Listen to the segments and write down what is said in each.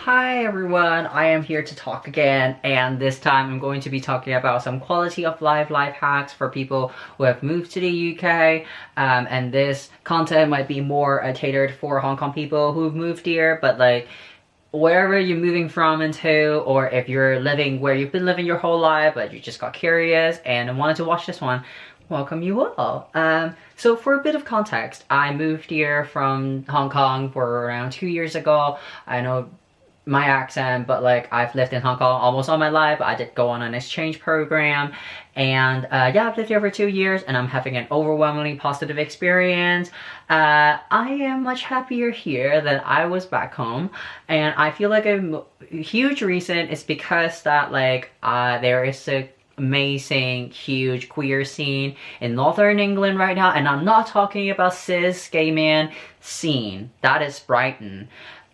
Hi everyone, I am here to talk again, and this time I'm going to be talking about some quality of life hacks for people who have moved to the UK, and this content might be more catered for Hong Kong people who've moved here, but like wherever you're moving from into, or if you're living where you've been living your whole life but you just got curious and wanted to watch this one, welcome you all. So for a bit of context, I moved here from Hong Kong for around 2 years ago. I know my accent, but like I've lived in Hong Kong almost all my life. I did go on an exchange program, and yeah, I've lived here for 2 years and I'm having an overwhelmingly positive experience. I am much happier here than I was back home, and I feel like a huge reason is because that like there is a amazing huge queer scene in Northern England right now, and I'm not talking about cis gay man scene, that is Brighton.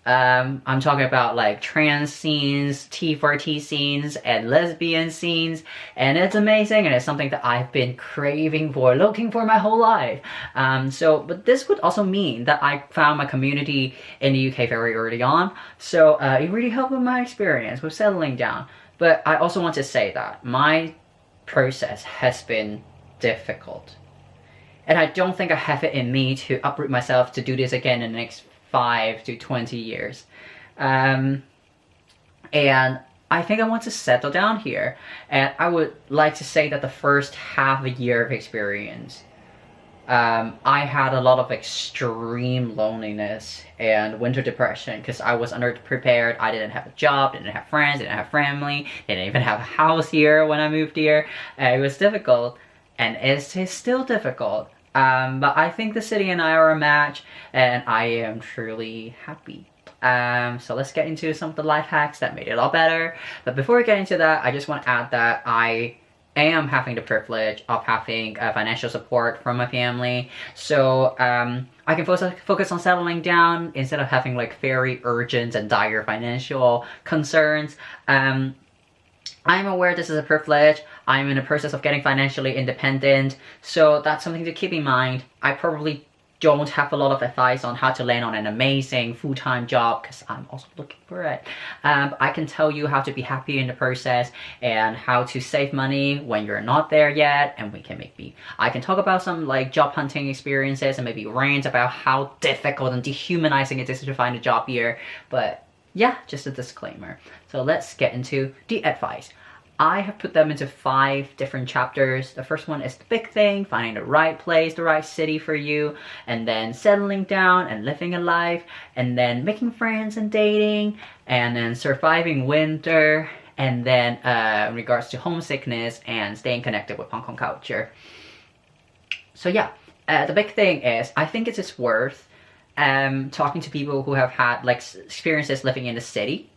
I'm talking about like trans scenes, T4T scenes, and lesbian scenes, and it's amazing, and it's something that I've been craving for, looking for my whole life. But this would also mean that I found my community in the UK very early on, so it really helped with my experience with settling down. But I also want to say that my process has been difficult, and I don't think I have it in me to uproot myself to do this again in the next 5 to 20 years. And I think I want to settle down here, and I would like to say that the first half a year of experience, I had a lot of extreme loneliness and winter depression because I was underprepared. I didn't have a job, didn't have friends, didn't have family, didn't even have a house here when I moved here. It was difficult, and it's still difficult. But I think the city and I are a match, and I am truly happy. So let's get into some of the life hacks that made it all better. But before we get into that, I just want to add that I am having the privilege of having financial support from my family. So I can focus on settling down instead of having like very urgent and dire financial concerns. I'm aware this is a privilege. I'm in the process of getting financially independent, so that's something to keep in mind. I probably don't have a lot of advice on how to land on an amazing full-time job because I'm also looking for it. I can tell you how to be happy in the process and how to save money when you're not there yet, and I can talk about some like job hunting experiences and maybe rant about how difficult and dehumanizing it is to find a job here, but yeah, just a disclaimer. So let's get into the advice. I have put them into 5 different chapters. The first one is the big thing, finding the right place, the right city for you, and then settling down and living a life, and then making friends and dating, and then surviving winter, and then in regards to homesickness and staying connected with Hong Kong culture. So yeah, the big thing is, I think it is worth talking to people who have had like experiences living in the city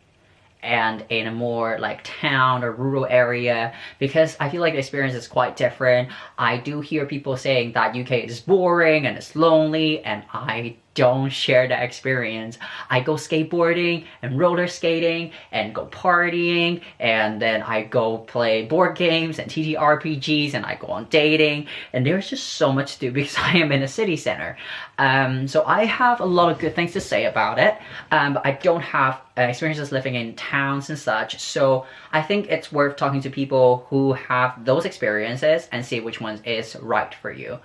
and in a more like town or rural area, because I feel like the experience is quite different. I do hear people saying that UK is boring and it's lonely, and I don't share that experience. I go skateboarding and roller skating and go partying, and then I go play board games and TTRPGs, and I go on dating, and there's just so much to do because I am in a city center. So I have a lot of good things to say about it, but I don't have experiences living in towns and such, so I think it's worth talking to people who have those experiences and see which one is right for you.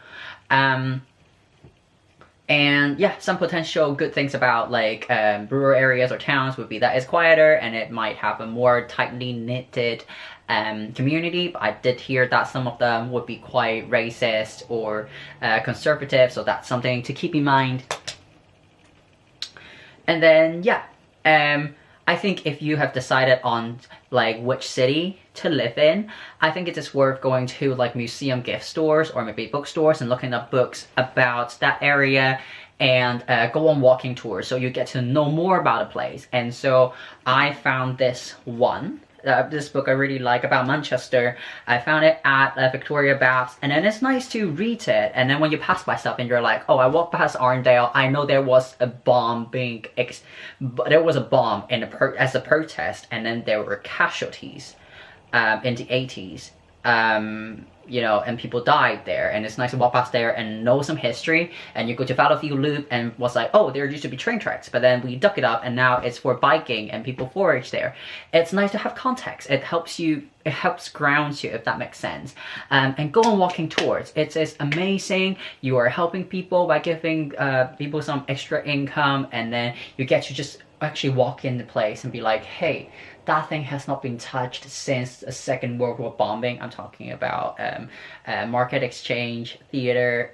And yeah, some potential good things about like rural areas or towns would be that it's quieter and it might have a more tightly knitted community. But I did hear that some of them would be quite racist or conservative, so that's something to keep in mind. And then yeah, I think if you have decided on like which city to live in, I think it is worth going to like museum gift stores or maybe bookstores and looking up books about that area, and go on walking tours so you get to know more about a place. And so I found this book I really like about Manchester. I found it at Victoria Baths, and then it's nice to read it, and then when you pass by stuff and you're like, oh, I walked past Arndale, I know there was a bomb as a protest, and then there were casualties in the 80s you know, and people died there, and it's nice to walk past there and know some history. And you go to Battlefield Loop and was like, oh, there used to be train tracks, but then we dug it up and now it's for biking and people forage there. It's nice to have context. It helps ground you, if that makes sense. And go on walking tours. It is amazing. You are helping people by giving people some extra income, and then you get to just actually walk in the place and be like, hey, that thing has not been touched since the Second World War bombing. I'm talking about Market Exchange Theater.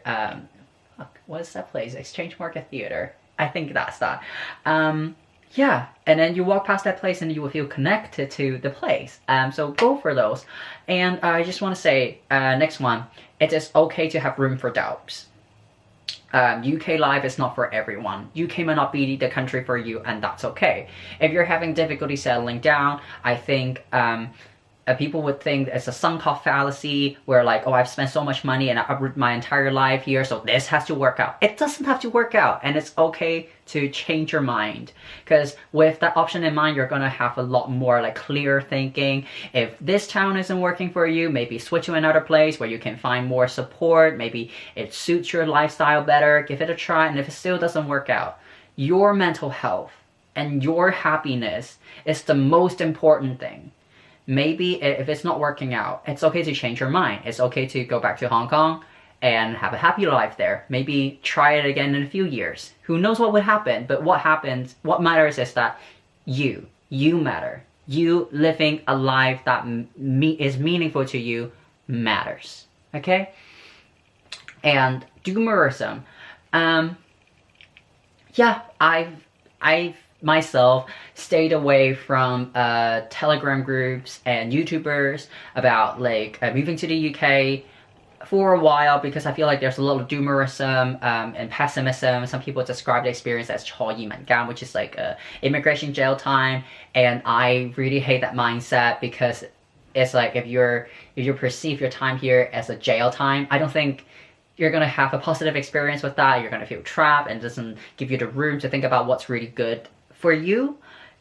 What is that place? Exchange Market Theater. I think that's that. Yeah, and then you walk past that place and you will feel connected to the place. So go for those. And I just want to say, next one, it is okay to have room for doubts. UK life is not for everyone. UK might not be the country for you, and that's okay. If you're having difficulty settling down, I think people would think it's a sunk cost fallacy where like, oh, I've spent so much money and I've lived my entire life here, so this has to work out. It doesn't have to work out, and it's okay to change your mind, because with that option in mind, you're gonna have a lot more like clear thinking. If this town isn't working for you, maybe switch to another place where you can find more support. Maybe it suits your lifestyle better. Give it a try. And if it still doesn't work out, your mental health and your happiness is the most important thing. Maybe if it's not working out, it's okay to change your mind. It's okay to go back to Hong Kong and have a happy life there. Maybe try it again in a few years. Who knows what would happen, but what matters is that you matter. You living a life that is meaningful to you matters, okay? And Doomerism. Yeah, I've myself stayed away from Telegram groups and YouTubers about like moving to the UK for a while, because I feel like there's a lot of doomerism and pessimism. Some people describe the experience as 坐移民監, which is like immigration jail time, and I really hate that mindset, because it's like if you perceive your time here as a jail time, I don't think you're gonna have a positive experience with that. You're gonna feel trapped, and it doesn't give you the room to think about what's really good for you.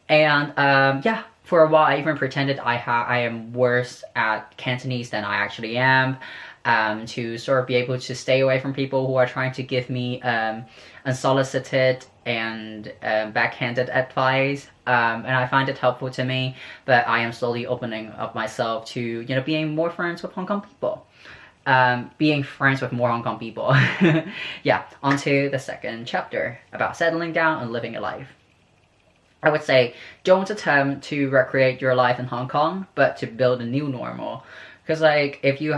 And yeah, for a while I even pretended I am worse at Cantonese than I actually am, to sort of be able to stay away from people who are trying to give me unsolicited and backhanded advice, and I find it helpful to me. But I am slowly opening up myself to, you know, being more friends with Hong Kong people. Being friends with more Hong Kong people. Yeah, on to the second chapter about settling down and living a life. I would say don't attempt to recreate your life in Hong Kong, but to build a new normal. Because like if you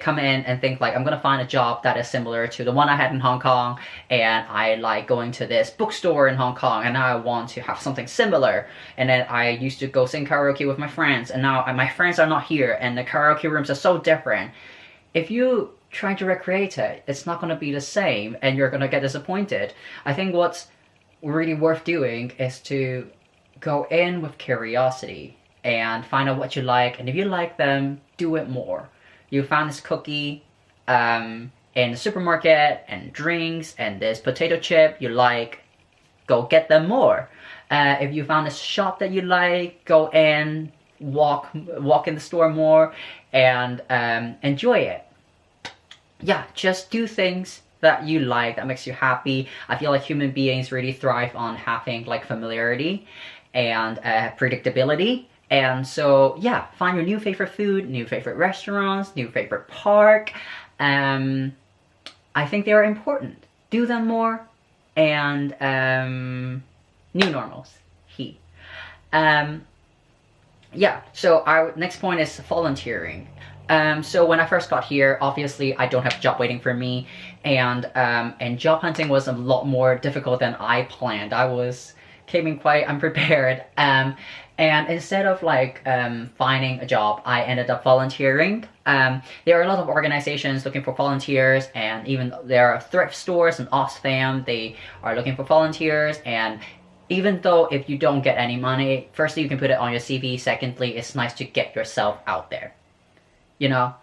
come in and think like, I'm gonna find a job that is similar to the one I had in Hong Kong, and I like going to this bookstore in Hong Kong, and now I want to have something similar, and then I used to go sing karaoke with my friends, and now my friends are not here and the karaoke rooms are so different. If you try to recreate it, it's not gonna be the same, and you're gonna get disappointed. I think what's really worth doing is to go in with curiosity and find out what you like, and if you like them, do it more. You found this cookie in the supermarket, and drinks, and this potato chip you like, go get them more. If you found a shop that you like, go in, walk in the store more, and enjoy it. Yeah, just do things that you like, that makes you happy. I feel like human beings really thrive on having like familiarity and predictability. And so yeah, find your new favorite food, new favorite restaurants, new favorite park. I think they are important. Do them more, and new normals. Yeah, so our next point is volunteering. So when I first got here, obviously I don't have a job waiting for me, and job hunting was a lot more difficult than I planned. Came in quite unprepared, and instead of like finding a job, I ended up volunteering. There are a lot of organizations looking for volunteers, and even there are thrift stores and Oxfam, they are looking for volunteers. And even though if you don't get any money, firstly you can put it on your CV, secondly it's nice to get yourself out there, you know.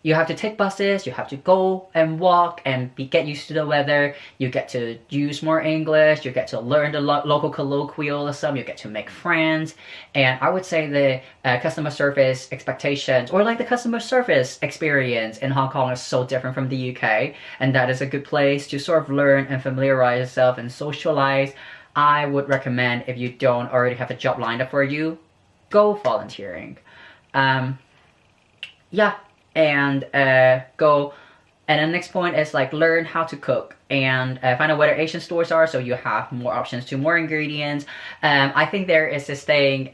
you have to take buses, you have to go and walk and get used to the weather. You get to use more English, you get to learn the local colloquialism, you get to make friends. And I would say the customer service expectations, or like the customer service experience in Hong Kong is so different from the UK. And that is a good place to sort of learn and familiarize yourself and socialize. I would recommend, if you don't already have a job lined up for you, go volunteering. Yeah, and go. And the next point is like learn how to cook and find out where the Asian stores are so you have more options to more ingredients. I think there is this thing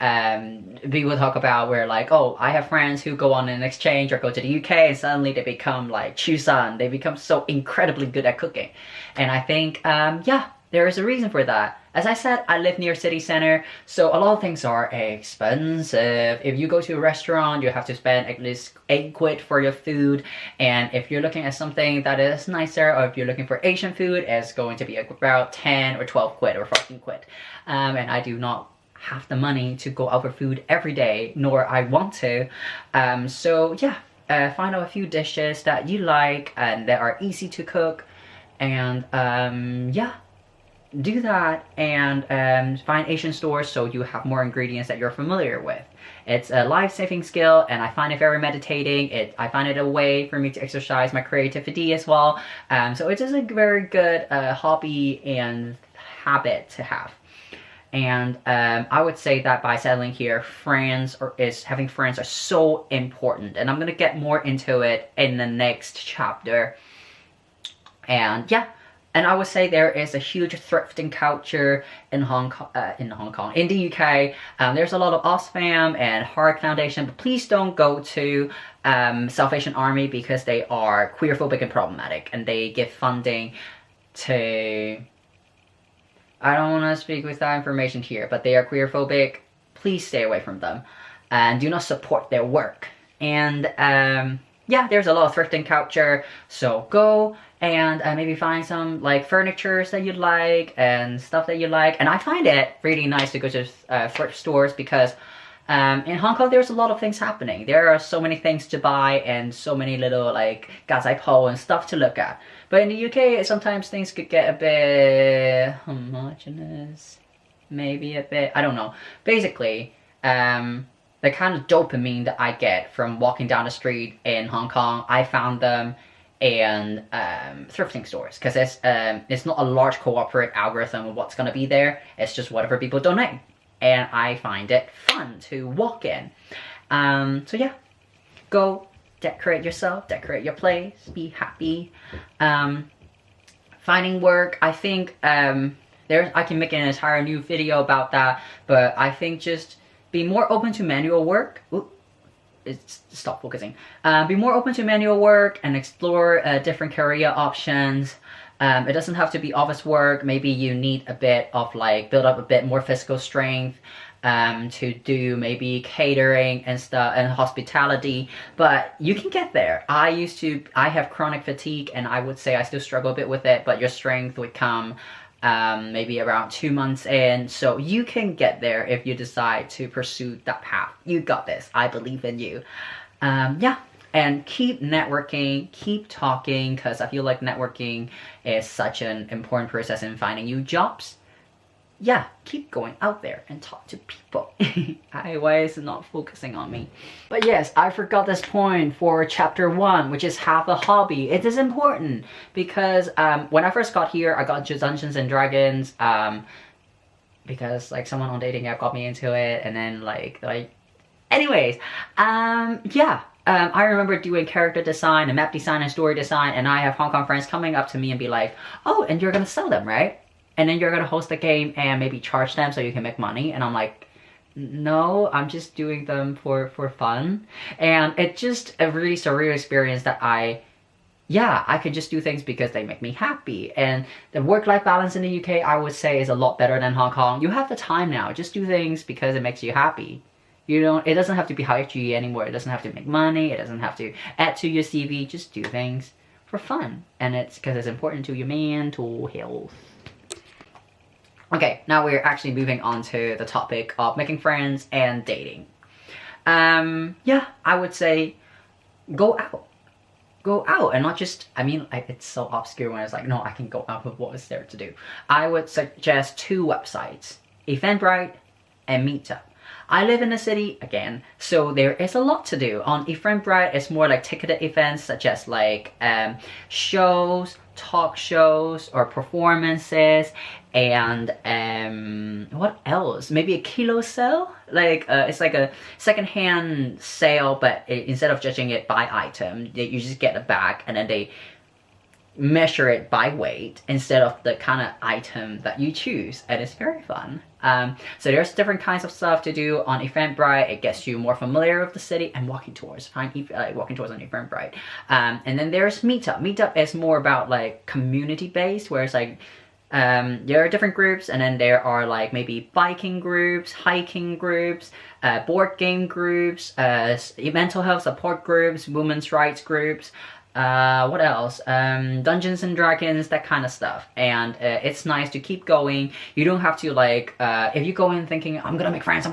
people talk about where like, oh, I have friends who go on an exchange or go to the UK and suddenly they become like Chusan. They become so incredibly good at cooking. And I think, yeah, there is a reason for that. As I said, I live near city center, so a lot of things are expensive. If you go to a restaurant, you have to spend at least 8 quid for your food. And if you're looking at something that is nicer, or if you're looking for Asian food, it's going to be about 10 or 12 quid or 14 quid. And I do not have the money to go out for food every day, nor I want to. So yeah, find out a few dishes that you like and that are easy to cook. And yeah, do that and find Asian stores so you have more ingredients that you're familiar with. It's a life-saving skill and I find it very meditating. I find it a way for me to exercise my creativity as well. So it is a very good hobby and habit to have. And I would say that by settling here, having friends are so important. And I'm gonna get more into it in the next chapter. And yeah. And I would say there is a huge thrifting culture in in the UK. There's a lot of Oxfam and Heart Foundation, but please don't go to Salvation Army because they are queerphobic and problematic, and they give funding to... I don't want to speak with that information here, but they are queerphobic. Please stay away from them and do not support their work. And yeah, there's a lot of thrifting culture, so go and maybe find some like furnitures that you like and stuff that you like. And I find it really nice to go to thrift stores because in Hong Kong there's a lot of things happening. There are so many things to buy and so many little like gazai po and stuff to look at. But in the UK sometimes things could get a bit homogenous, maybe a bit, I don't know. Basically, the kind of dopamine that I get from walking down the street in Hong Kong, I found them in thrifting stores because it's not a large corporate algorithm of what's going to be there. It's just whatever people donate, and I find it fun to walk in. So yeah, go decorate yourself, decorate your place, be happy. Finding work, I think I can make an entire new video about that, but I think just be more open to manual work. Ooh, stop focusing. Be more open to manual work and explore different career options. It doesn't have to be office work. Maybe you need a bit of like build up a bit more physical strength to do maybe catering and stuff and hospitality, but you can get there. I have chronic fatigue and I would say I still struggle a bit with it, but your strength would come maybe around 2 months in, so you can get there if you decide to pursue that path. You got this. I believe in you. Yeah, and keep networking, keep talking, because I feel like networking is such an important process in finding new jobs. Yeah, keep going out there and talk to people. Why is it not focusing on me? But yes, I forgot this point for chapter 1, which is have a hobby. It is important because when I first got here, I got into Dungeons and Dragons because like someone on dating app got me into it, and then anyways, yeah. I remember doing character design and map design and story design, and I have Hong Kong friends coming up to me and be like, oh, and you're gonna sell them, right? And then you're gonna host a game and maybe charge them so you can make money. And I'm like, no, I'm just doing them for fun. And it's just a really surreal experience that I could just do things because they make me happy. And the work-life balance in the UK, I would say, is a lot better than Hong Kong. You have the time now. Just do things because it makes you happy. It doesn't have to be high GE anymore. It doesn't have to make money. It doesn't have to add to your CV. Just do things for fun. And it's because it's important to your mental health. Okay, now we're actually moving on to the topic of making friends and dating. Yeah, I would say go out. go out and not just, I mean, it's so obscure when it's like, no, I can go out, but what is there to do? I would suggest 2 websites, Eventbrite and Meetup. I live in the city again, so there is a lot to do. On Eventbrite, it's more like ticketed events such as like shows, talk shows, or performances, and what else? Maybe a kilo sale? Like it's like a secondhand sale, but instead of judging it by item, you just get a bag and then they measure it by weight instead of the kind of item that you choose, and it's very fun. So there's different kinds of stuff to do on Eventbrite. It gets you more familiar with the city and walking tours. Walking tours on Eventbrite. And then there's Meetup. Meetup is more about like community based, where it's like there are different groups, and then there are like maybe biking groups, hiking groups, board game groups, mental health support groups, women's rights groups. What else? Dungeons and Dragons, that kind of stuff. And it's nice to keep going. You don't have to like, if you go in thinking, I'm gonna make friends,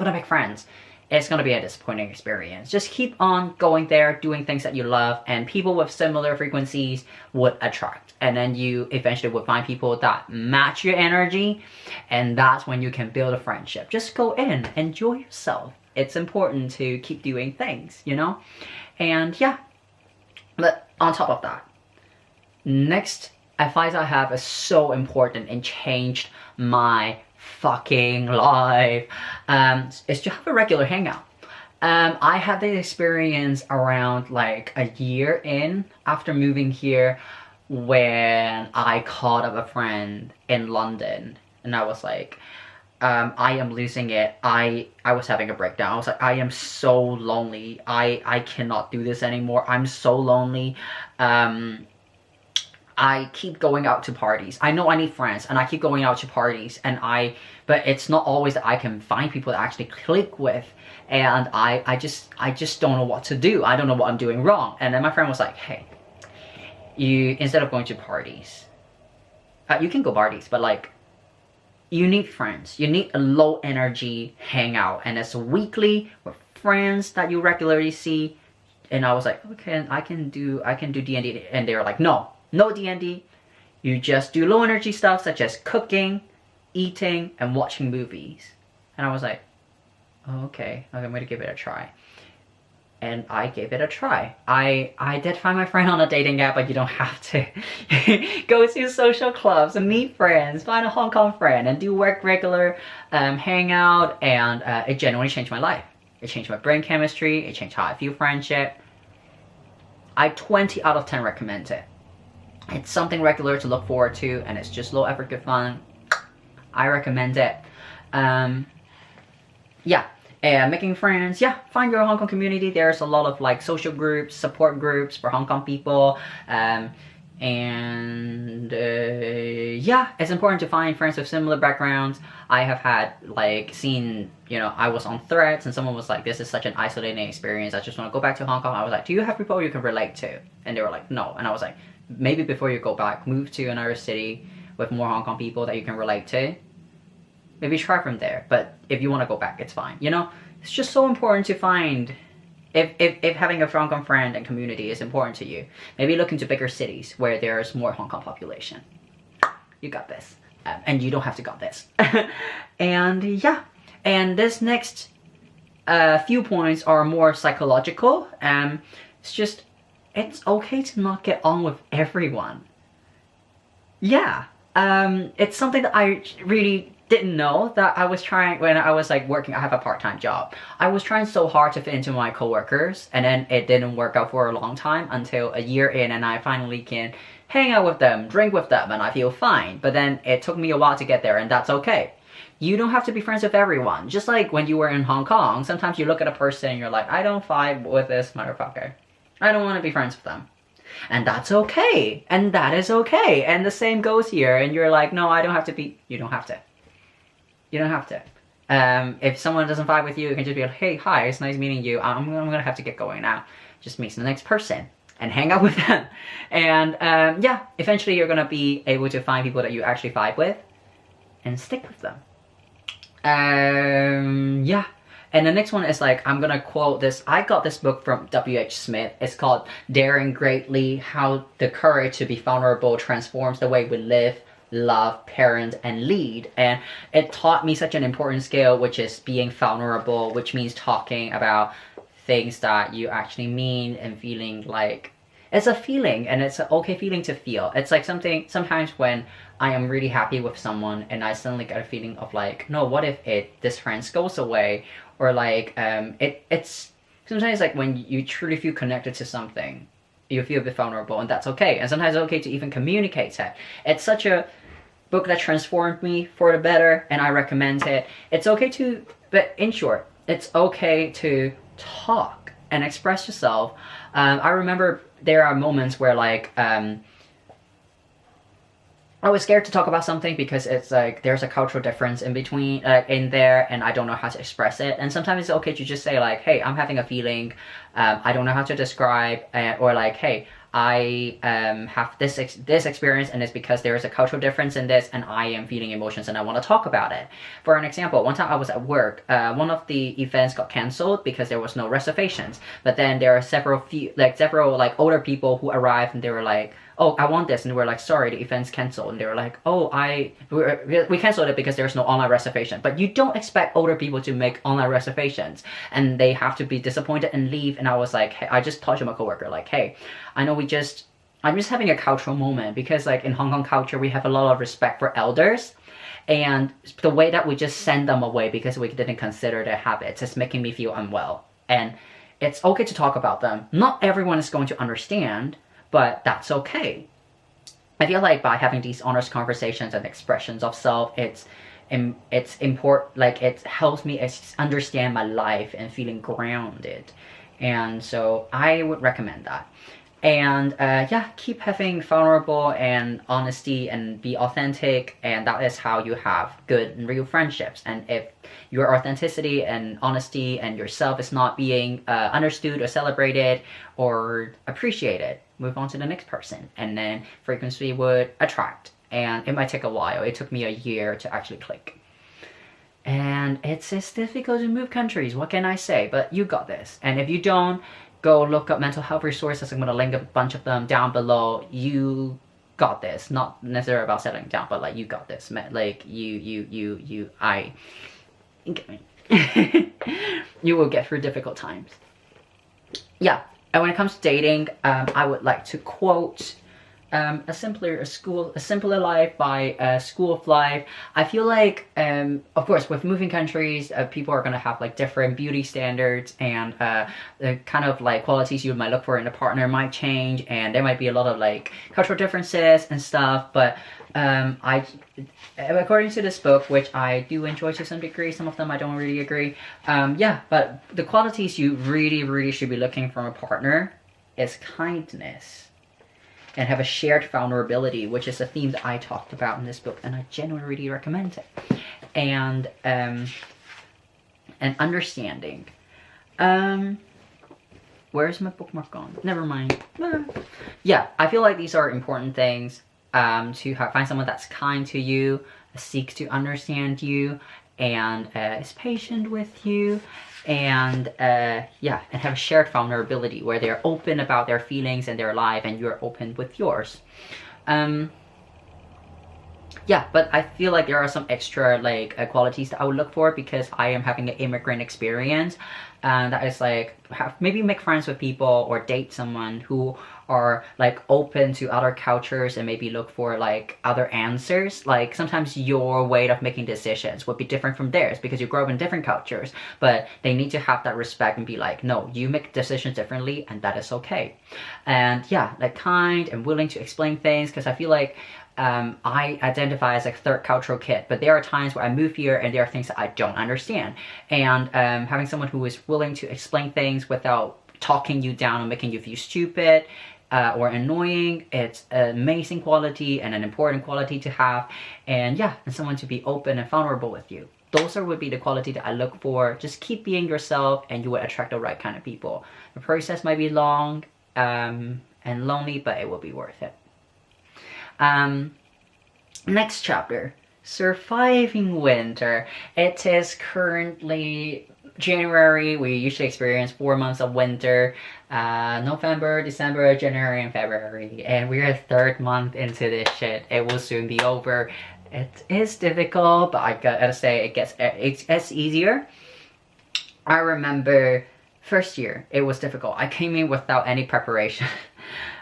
it's gonna be a disappointing experience. Just keep on going there, doing things that you love, and people with similar frequencies would attract. And then you eventually would find people that match your energy, and that's when you can build a friendship. Just go in, enjoy yourself. It's important to keep doing things, you know? And yeah. But on top of that, next advice I have is so important and changed my fucking life. Is to have a regular hangout. I had this experience around like a year in after moving here when I called up a friend in London, and I was like, I am losing it. I was having a breakdown. I was like, I am so lonely. I cannot do this anymore. I'm so lonely. I keep going out to parties. I know I need friends, and I keep going out to parties, but it's not always that I can find people to actually click with, and I just don't know what to do. I don't know what I'm doing wrong. And then my friend was like, hey, instead of going to parties, you can go parties, but like, you need friends. You need a low energy hangout, and it's weekly with friends that you regularly see. And I was like, okay, I can do D&D, and they were like, no D&D. You just do low energy stuff such as cooking, eating, and watching movies. And I was like, oh, okay, I'm gonna give it a try. And I gave it a try. I did find my friend on a dating app, but you don't have to. Go to social clubs and meet friends, find a Hong Kong friend, and do regular hangout, and it genuinely changed my life. It changed my brain chemistry, it changed how I view friendship. I 20 out of 10 recommend it. It's something regular to look forward to, and it's just low effort, good fun. I recommend it. Yeah. Making friends, yeah, find your Hong Kong community. There's a lot of like social groups, support groups for Hong Kong people, yeah, it's important to find friends with similar backgrounds. I have had like seen, you know, I was on Threads and someone was like, this is such an isolating experience, I just want to go back to Hong Kong. I was like, do you have people you can relate to? And they were like, no. And I was like, maybe before you go back, move to another city with more Hong Kong people that you can relate to. Maybe try from there, but if you want to go back, it's fine. You know, it's just so important to find, if having a Hong Kong friend and community is important to you, maybe look into bigger cities where there's more Hong Kong population. You got this. And you don't have to got this. And yeah, and this next few points are more psychological. It's okay to not get on with everyone. Yeah, it's something that I really didn't know that I was trying when I was like working. I have a part-time job. I was trying so hard to fit into my coworkers, and then it didn't work out for a long time until a year in, and I finally can hang out with them, drink with them, and I feel fine. But then it took me a while to get there, and that's okay. You don't have to be friends with everyone. Just like when you were in Hong Kong, sometimes you look at a person and you're like, I don't vibe with this motherfucker. I don't want to be friends with them. And that's okay. And that is okay. And the same goes here. And you're like, no, I don't have to be. You don't have to. You don't have to. If someone doesn't vibe with you, you can just be like, hey, hi, it's nice meeting you. I'm gonna have to get going now. Just meet the next person and hang out with them. And yeah, eventually you're gonna be able to find people that you actually vibe with and stick with them. Yeah. And the next one is like, I'm gonna quote this. I got this book from W.H. Smith. It's called Daring Greatly: How the Courage to be Vulnerable Transforms the Way We Live, Love, Parent, and Lead. And it taught me such an important skill, which is being vulnerable, which means talking about things that you actually mean and feeling like it's a feeling, and it's an okay feeling to feel. It's like something sometimes when I am really happy with someone and I suddenly get a feeling of like, no, what if this friend goes away? Or like it's sometimes like when you truly feel connected to something, you feel a bit vulnerable, and that's okay. And sometimes it's okay to even communicate it. It's such a book that transformed me for the better, and I recommend it. It's okay to, but in short, it's okay to talk and express yourself. I remember there are moments where like I was scared to talk about something because it's like there's a cultural difference in between in there, and I don't know how to express it. And sometimes it's okay to just say like, hey, I'm having a feeling, I don't know how to describe, or like, hey, I have this experience, and it's because there is a cultural difference in this, and I am feeling emotions and I want to talk about it. For an example, one time I was at work, one of the events got cancelled because there was no reservations. But then there are several older people who arrived, and they were like, oh, I want this, and we're like, sorry, the event's cancelled. And they were like, oh, we canceled it because there's no online reservation. But you don't expect older people to make online reservations, and they have to be disappointed and leave. And I was like, hey, I just talked to my coworker like, hey, I know I'm just having a cultural moment, because like in Hong Kong culture we have a lot of respect for elders, and the way that we just send them away because we didn't consider their habits is making me feel unwell. And it's okay to talk about them. Not everyone is going to understand, but that's okay. I feel like by having these honest conversations and expressions of self, it's important. Like it helps me understand my life and feeling grounded, and so I would recommend that. And yeah, keep having vulnerable and honesty and be authentic, and that is how you have good and real friendships. And if your authenticity and honesty and yourself is not being understood or celebrated or appreciated, move on to the next person, and then frequency would attract. And it might take a while. It took me a year to actually click. And it's difficult to move countries, what can I say? But you got this. And if you don't, go look up mental health resources. I'm going to link a bunch of them down below. You got this. Not necessarily about settling down, but like you got this. Like you will get through difficult times. Yeah. And when it comes to dating, I would like to quote A Simpler Life by School of Life. I feel like, of course, with moving countries, people are going to have like different beauty standards, and the kind of like qualities you might look for in a partner might change, and there might be a lot of like cultural differences and stuff. But according to this book, which I do enjoy to some degree, some of them I don't really agree. Yeah, but the qualities you really should be looking from a partner is kindness, and have a shared vulnerability, which is a theme that I talked about in this book, and I genuinely really recommend it. And understanding. Where's my bookmark gone? Never mind. Yeah, I feel like these are important things. To find someone that's kind to you, seeks to understand you, and is patient with you, and yeah, and have a shared vulnerability where they're open about their feelings and their life, and you're open with yours. Yeah, but I feel like there are some extra like qualities that I would look for, because I am having an immigrant experience, and that is like maybe make friends with people or date someone who are like open to other cultures, and maybe look for like other answers. Like sometimes your way of making decisions would be different from theirs because you grow up in different cultures, but they need to have that respect and be like, no, you make decisions differently, and that is okay. And yeah, like kind and willing to explain things, because I feel like I identify as a third cultural kid, but there are times where I move here and there are things that I don't understand. And having someone who is willing to explain things without talking you down and making you feel stupid or annoying, it's an amazing quality and an important quality to have. And yeah, and someone to be open and vulnerable with you. Those would be the quality that I look for. Just keep being yourself, and you will attract the right kind of people. The process might be long and lonely, but it will be worth it. Next chapter, surviving winter. It is currently January, we usually experience 4 months of winter. November, December, January, and February. And we're 3rd month into this shit. It will soon be over. It is difficult, but I gotta say, it's easier. I remember first year, it was difficult. I came in without any preparation.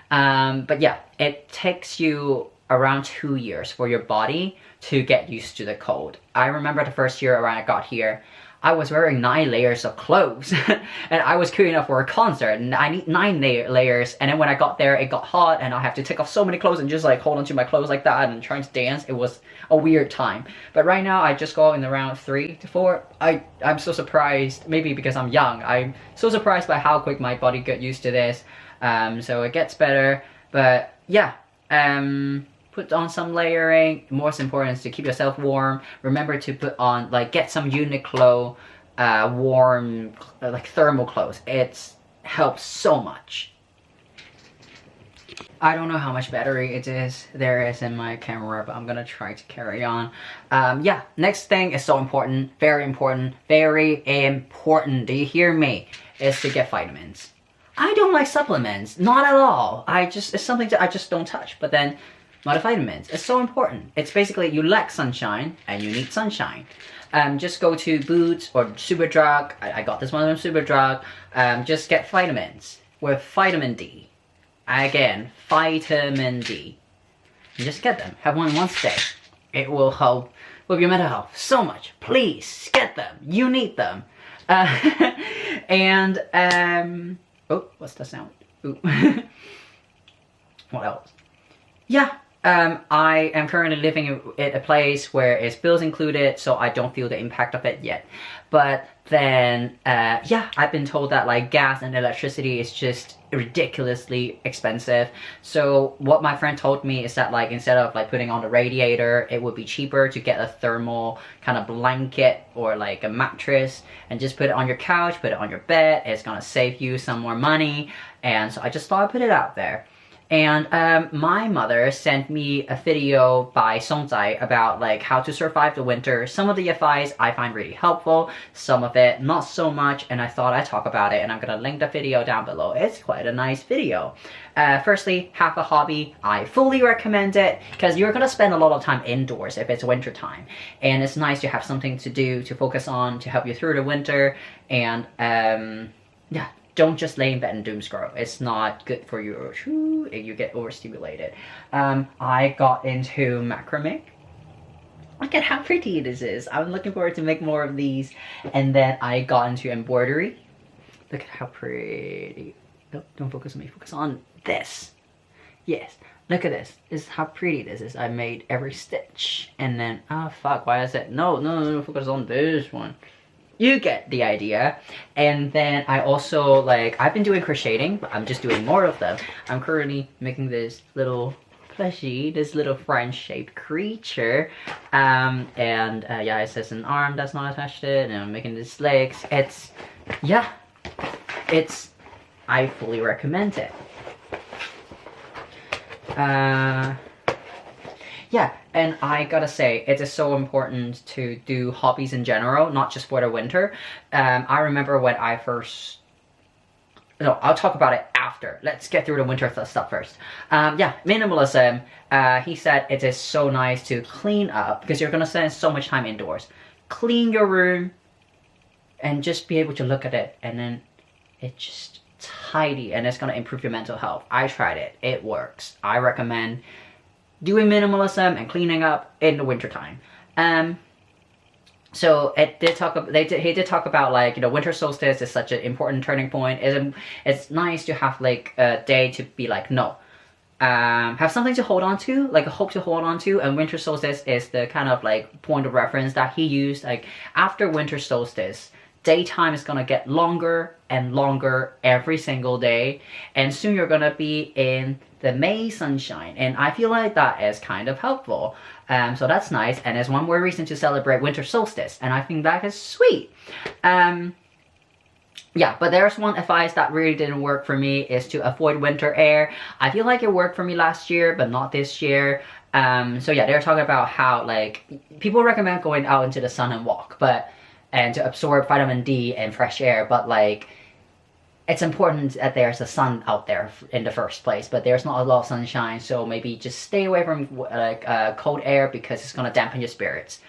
But yeah, it takes you around 2 years for your body to get used to the cold. I remember the first year around I got here, I was wearing 9 layers of clothes and I was queuing up for a concert and I need 9 layers, and then when I got there it got hot and I have to take off so many clothes and just like hold on to my clothes like that and trying to dance. It was a weird time. But right now I just go in around 3 to 4. I'm so surprised, maybe because I'm young, I'm so surprised by how quick my body got used to this. So it gets better, but yeah, put on some layering. Most important is to keep yourself warm. Remember to put on, like, get some UNIQLO warm, like thermal clothes. It helps so much. I don't know how much battery there is in my camera, but I'm gonna try to carry on. Yeah, next thing is so important, very important, very important. Do you hear me? Is to get vitamins. I don't like supplements, not at all. It's something that I just don't touch. But then multivitamins, it's so important. It's basically you lack sunshine and you need sunshine. Just go to Boots or Superdrug. I got this one from Superdrug. Just get vitamins with vitamin D. Again, vitamin D. And just get them. Have one once a day. It will help with your mental health so much. Please get them. You need them. And oh, what's the sound? Ooh. What else? Yeah. I am currently living at a place where it's bills included, so I don't feel the impact of it yet. But then, yeah, I've been told that like gas and electricity is just ridiculously expensive. So what my friend told me is that like instead of like putting on the radiator, it would be cheaper to get a thermal kind of blanket or like a mattress and just put it on your couch, put it on your bed. It's gonna save you some more money. And so I just thought I'd put it out there. And my mother sent me a video by Zonjai about like how to survive the winter. Some of the advice I find really helpful, some of it not so much, and I thought I'd talk about it, and I'm gonna link the video down below. It's quite a nice video. Firstly, have a hobby. I fully recommend it because you're gonna spend a lot of time indoors if it's winter time, and it's nice to have something to do, to focus on, to help you through the winter. And yeah, don't just lay in bed and doom scroll. It's not good for you. You get overstimulated. I got into macrame. Look at how pretty this is. I'm looking forward to make more of these. And then I got into embroidery. Look at how pretty. No, don't focus on me. Focus on this. Yes. Look at this. This is how pretty this is. I made every stitch. And then, oh fuck, why is it? No, focus on this one. You get the idea. And then I also like, I've been doing crocheting, but I'm just doing more of them. I'm currently making this little plushie, this little French shaped creature. Yeah, it says an arm that's not attached to it, and I'm making these legs. I fully recommend it. Yeah, and I gotta say, it is so important to do hobbies in general, not just for the winter. I remember when I first... No, I'll talk about it after. Let's get through the winter stuff first. Yeah, minimalism. He said it is so nice to clean up, because you're gonna spend so much time indoors. Clean your room, and just be able to look at it, and then it's just tidy, and it's gonna improve your mental health. I tried it. It works. I recommend doing minimalism and cleaning up in the wintertime. So it did talk. He did talk about like, you know, winter solstice is such an important turning point. It's nice to have like a day to be like, no, have something to hold on to, like a hope to hold on to. And winter solstice is the kind of like point of reference that he used. Like after winter solstice, daytime is gonna get longer and longer every single day, and soon you're gonna be in the May sunshine, and I feel like that is kind of helpful. So that's nice, and it's one more reason to celebrate winter solstice, and I think that is sweet. Yeah, but there's one advice that really didn't work for me, is to avoid winter air. I feel like it worked for me last year, but not this year. So yeah, they're talking about how like people recommend going out into the sun and walk, but and to absorb vitamin D and fresh air, but like it's important that there's a sun out there in the first place, but there's not a lot of sunshine, so maybe just stay away from like cold air because it's gonna dampen your spirits.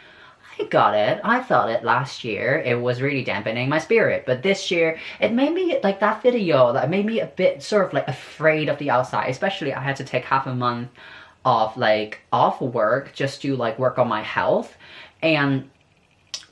I got it. I felt it last year. It was really dampening my spirit, but this year it made me like that video that made me a bit sort of like afraid of the outside. Especially I had to take half a month of like off work just to like work on my health, and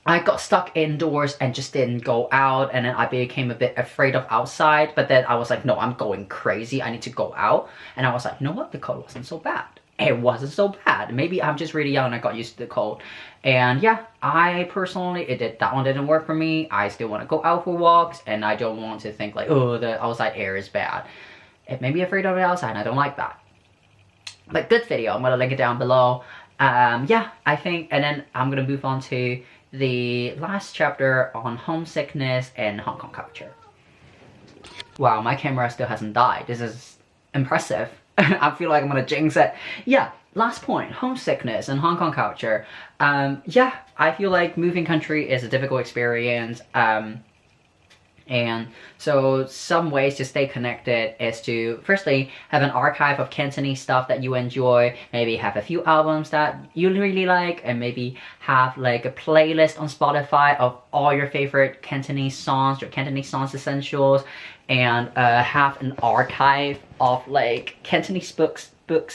I got stuck indoors and just didn't go out, and then I became a bit afraid of outside, but then I was like, no, I'm going crazy, I need to go out. And I was like, you know what, the cold wasn't so bad. It wasn't so bad. Maybe I'm just really young and I got used to the cold. And yeah, I personally, that one didn't work for me. I still want to go out for walks, and I don't want to think like, oh, the outside air is bad. It made me afraid of the outside, and I don't like that. But good video, I'm gonna link it down below. Yeah, I think, and then I'm gonna move on to the last chapter on homesickness and Hong Kong culture. Wow, my camera still hasn't died. This is impressive. I feel like I'm gonna jinx it. Yeah, last point, homesickness and Hong Kong culture. Yeah, I feel like moving country is a difficult experience. And so some ways to stay connected is to firstly have an archive of Cantonese stuff that you enjoy, maybe have a few albums that you really like, and maybe have like a playlist on Spotify of all your favorite Cantonese songs, your Cantonese songs essentials, and have an archive of like Cantonese books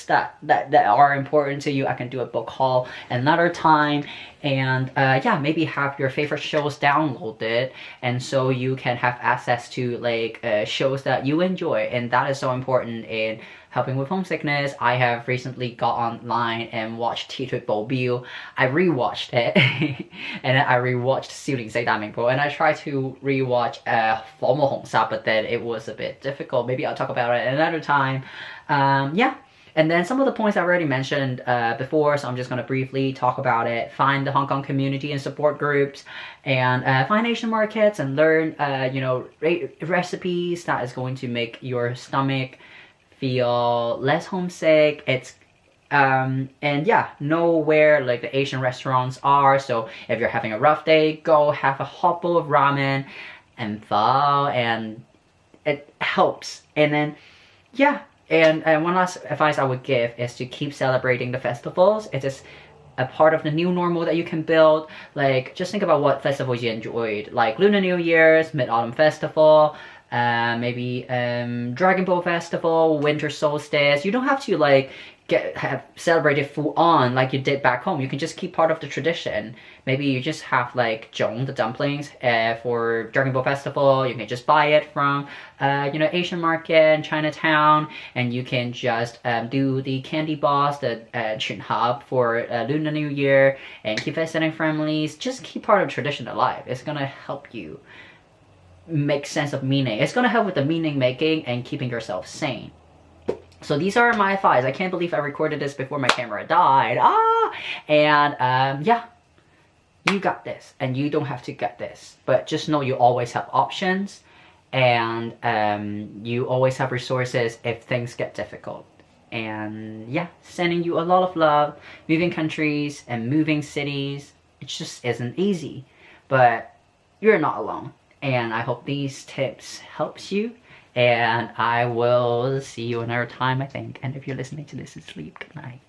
that are important to you. I can do a book haul another time, and yeah, maybe have your favorite shows downloaded, and so you can have access to like shows that you enjoy, and that is so important in helping with homesickness. I have recently got online and watched T Bo. I rewatched it and then I rewatched 少年四大名捕, and I tried to rewatch 火舞紅煞, but then it was a bit difficult. Maybe I'll talk about it another time. Yeah. And then some of the points I already mentioned before, so I'm just going to briefly talk about it. Find the Hong Kong community and support groups, and find Asian markets and learn, you know, recipes that is going to make your stomach feel less homesick. It's and yeah, know where like the Asian restaurants are. So if you're having a rough day, go have a hot bowl of ramen and pho, and it helps. And then yeah. And one last advice I would give is to keep celebrating the festivals. It is a part of the new normal that you can build. Like, just think about what festivals you enjoyed, like Lunar New Year's, Mid-Autumn Festival, maybe Dragon Boat Festival, Winter Solstice. You don't have to like have celebrated full on like you did back home. You can just keep part of the tradition. Maybe you just have like zhong, the dumplings, for Dragon Boat Festival. You can just buy it from you know, Asian market, Chinatown, and you can just do the candy boss, the Chun Hub for Lunar New Year, and keep visiting families. Just keep part of tradition alive. It's gonna help you make sense of meaning. It's gonna help with the meaning making and keeping yourself sane. So these are my advice. I can't believe I recorded this before my camera died. And yeah, you got this, and you don't have to get this, but just know you always have options, and you always have resources if things get difficult. And yeah, sending you a lot of love. Moving countries and moving cities, it just isn't easy, but you're not alone. And I hope these tips helps you, and I will see you another time, I think. And if you're listening to this, sleep. Good night.